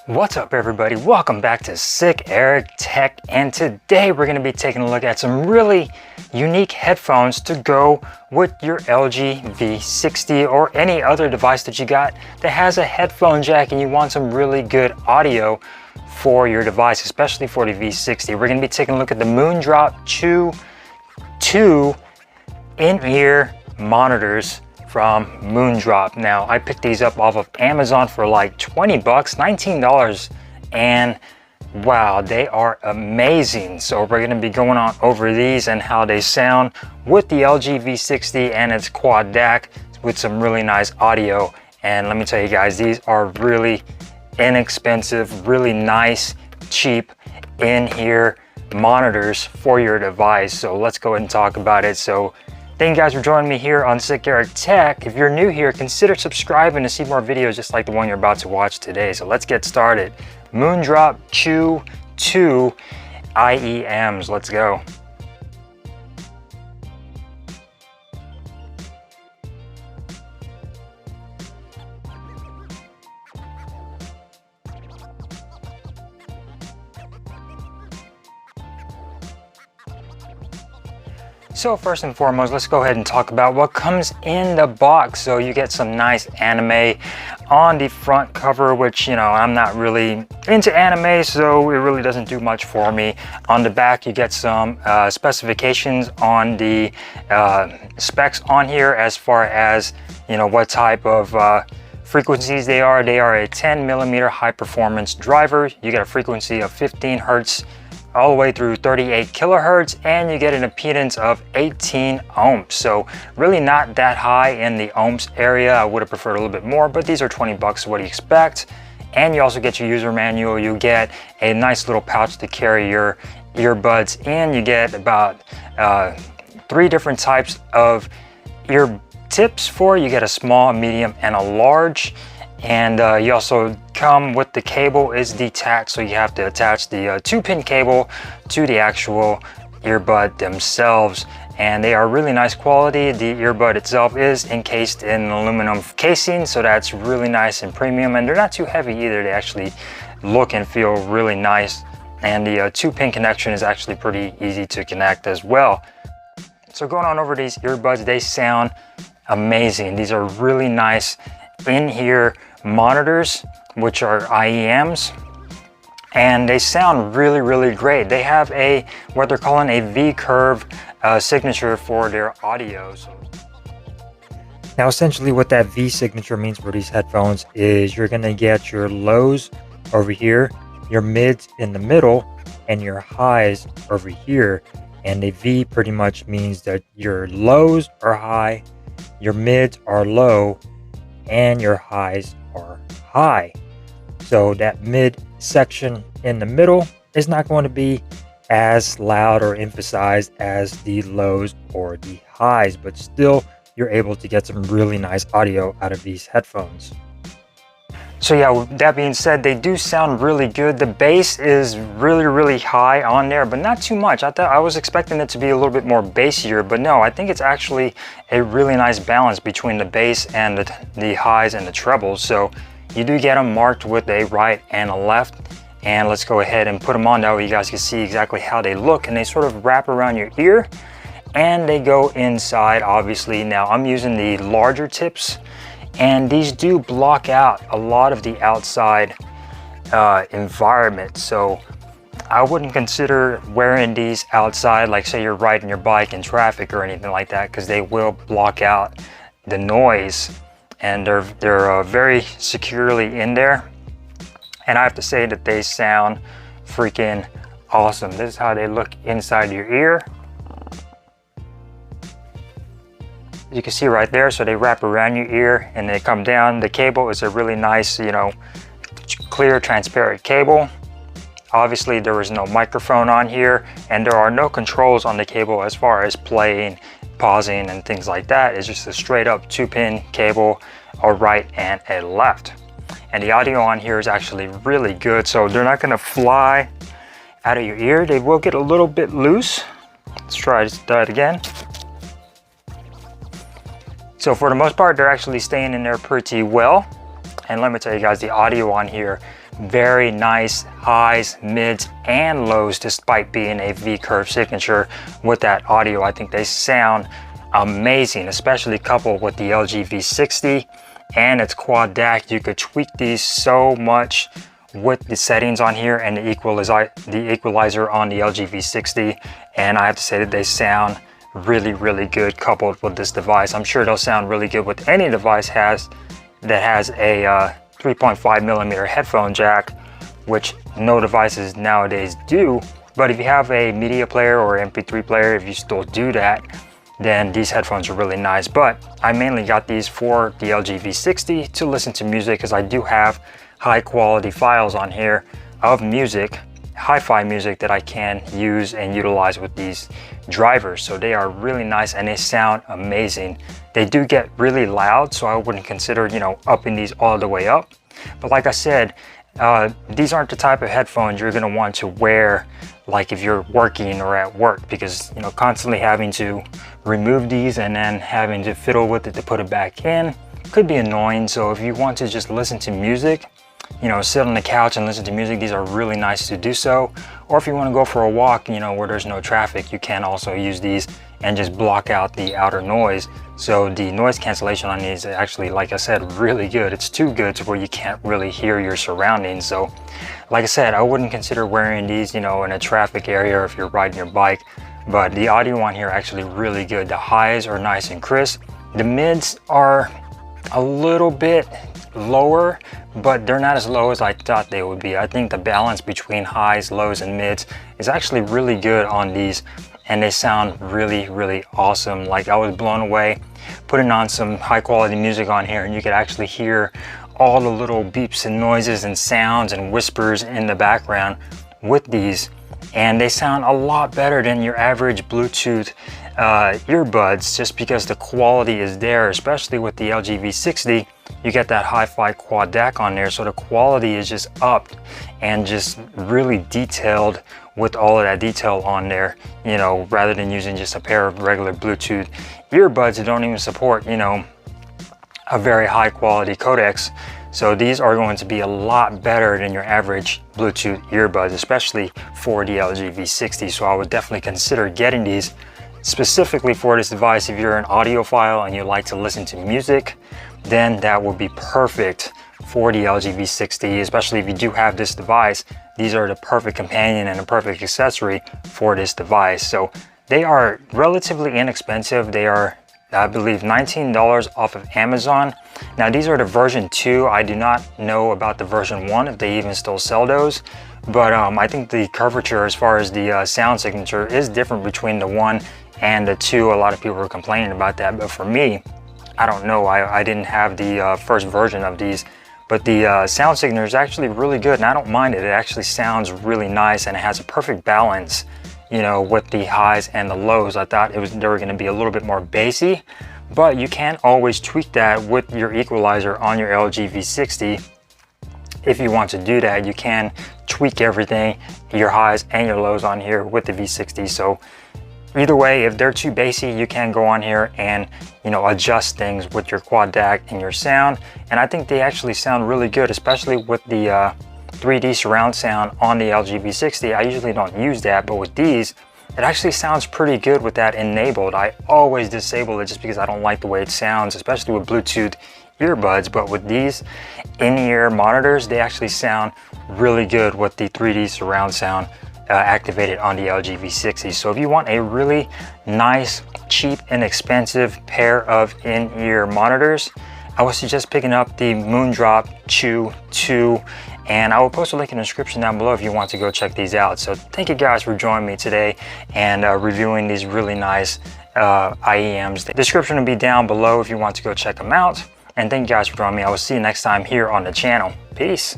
What's up everybody, welcome back to Sick Eric Tech, and today we're going to be taking a look at some really unique headphones to go with your LG V60 or any other device that you got that has a headphone jack and you want some really good audio for your device, especially for the V60. We're going to be taking a look at the MOONDROP CHU II in-ear monitors from MOONDROP. Now I picked these up off of Amazon for like 20 bucks, $19, and wow, they are amazing. So we're going to be going on over these and how they sound with the LG V60 and its quad DAC with some really nice audio. And let me tell you guys, these are really inexpensive, really nice, cheap in-ear monitors for your device. So let's go ahead and talk about it. So thank you guys for joining me here on Sick Eric Tech. If you're new here, consider subscribing to see more videos just like the one you're about to watch today. So let's get started. MOONDROP CHU II IEMs. Let's go. So first and foremost, let's go ahead and talk about what comes in the box. So you get some nice anime on the front cover, which, you know, I'm not really into anime, so it really doesn't do much for me. On the back, you get some specifications on the specs on here as far as, you know, what type of frequencies they are. They are a 10mm high performance driver. You get a frequency of 15 Hertz all the way through 38 kilohertz, and you get an impedance of 18 ohms. So really not that high in the ohms area. I would have preferred a little bit more, but these are 20 bucks. What do you expect? And you also get your user manual. You get a nice little pouch to carry your earbuds in. You get about 3 different types of ear tips for. You get a small, medium, and a large. And you also come with the cable is detached, so you have to attach the 2-pin cable to the actual earbud themselves. And they are really nice quality. The earbud itself is encased in an aluminum casing, so that's really nice and premium. And they're not too heavy either. They actually look and feel really nice. And the 2-pin connection is actually pretty easy to connect as well. So going on over these earbuds, they sound amazing. These are really nice in-ear monitors, which are IEMs, and they sound really, really great. They have a what they're calling a V-curve signature for their audio. Now essentially what that V signature means for these headphones is you're gonna get your lows over here, your mids in the middle, and your highs over here. And a V pretty much means that your lows are high, your mids are low, and your highs are high. So that mid section in the middle is not going to be as loud or emphasized as the lows or the highs, but still you're able to get some really nice audio out of these headphones. So yeah, with that being said, they do sound really good. The bass is really, really high on there, but not too much. I was expecting it to be a little bit more bassier, but no, I think it's actually a really nice balance between the bass and the highs and the trebles. So you do get them marked with a right and a left. And let's go ahead and put them on. That way you guys can see exactly how they look, and they sort of wrap around your ear and they go inside, obviously. Now I'm using the larger tips, and these do block out a lot of the outside environment. So I wouldn't consider wearing these outside, like say you're riding your bike in traffic or anything like that, because they will block out the noise. And they're very securely in there. And I have to say that they sound freaking awesome. This is how they look inside your ear. You can see right there, so they wrap around your ear and they come down. The cable is a really nice, you know, clear, transparent cable. Obviously there is no microphone on here, and there are no controls on the cable as far as playing, pausing, and things like that. It's just a straight up 2-pin cable, a right and a left. And the audio on here is actually really good, so they're not gonna fly out of your ear. They will get a little bit loose. Let's try that again. So for the most part, they're actually staying in there pretty well. And let me tell you guys, the audio on here, very nice highs, mids, and lows, despite being a V-curve signature. With that audio, I think they sound amazing, especially coupled with the LG V60 and its quad DAC. You could tweak these so much with the settings on here and the equalizer on the LG V60, and I have to say that they sound really good coupled with this device. I'm sure they'll sound really good with any device that has a 3.5mm headphone jack, which no devices nowadays do. But if you have a media player or MP3 player, if you still do that, then these headphones are really nice. But I mainly got these for the LG V60 to listen to music, because I do have high quality files on here of music, hi-fi music, that I can use and utilize with these drivers. So they are really nice and they sound amazing. They do get really loud, so I wouldn't consider, you know, upping these all the way up. But like I said, these aren't the type of headphones you're going to want to wear like if you're working or at work, because, you know, constantly having to remove these and then having to fiddle with it to put it back in could be annoying. So if you want to just listen to music, you know, sit on the couch and listen to music, these are really nice to do so. Or if you want to go for a walk, you know, where there's no traffic, you can also use these and just block out the outer noise. So the noise cancellation on these is actually, like I said, really good. It's too good to where you can't really hear your surroundings. So like I said, I wouldn't consider wearing these, you know, in a traffic area or if you're riding your bike. But the audio on here actually really good. The highs are nice and crisp. The mids are a little bit lower, but they're not as low as I thought they would be. I think the balance between highs, lows, and mids is actually really good on these, and they sound really awesome. Like, I was blown away putting on some high quality music on here, and you could actually hear all the little beeps and noises and sounds and whispers in the background with these, and they sound a lot better than your average Bluetooth earbuds, just because the quality is there. Especially with the LG V60, you get that hi-fi quad DAC on there, so the quality is just upped and just really detailed with all of that detail on there, you know, rather than using just a pair of regular Bluetooth earbuds that don't even support, you know, a very high quality codecs. So these are going to be a lot better than your average Bluetooth earbuds, especially for the LG V60. So I would definitely consider getting these specifically for this device. If you're an audiophile and you like to listen to music, then that would be perfect for the LG V60, especially if you do have this device. These are the perfect companion and a perfect accessory for this device. So they are relatively inexpensive. They are, I believe, $19 off of Amazon. Now these are the version 2. I do not know about the version 1, if they even still sell those. But I think the curvature, as far as the sound signature, is different between the 1 and the 2. A lot of people were complaining about that, but for me, I don't know. I didn't have the first version of these, but the sound signature is actually really good, and I don't mind it. It actually sounds really nice, and it has a perfect balance, you know, with the highs and the lows. I thought they were going to be a little bit more bassy, but you can always tweak that with your equalizer on your LG V60. If you want to do that, you can tweak everything, your highs and your lows on here with the V60. So either way, if they're too bassy, you can go on here and, you know, adjust things with your quad DAC and your sound. And I think they actually sound really good, especially with the 3D surround sound on the LG V60. I usually don't use that, but with these, it actually sounds pretty good with that enabled. I always disable it just because I don't like the way it sounds, especially with Bluetooth earbuds. But with these in-ear monitors, they actually sound really good with the 3D surround sound activated on the LG V60. So if you want a really nice, cheap, inexpensive pair of in-ear monitors, I would suggest picking up the MOONDROP CHU II, and I will post a link in the description down below if you want to go check these out. So thank you guys for joining me today and reviewing these really nice IEMs. The description will be down below if you want to go check them out. And thank you guys for joining me. I will see you next time here on the channel. Peace.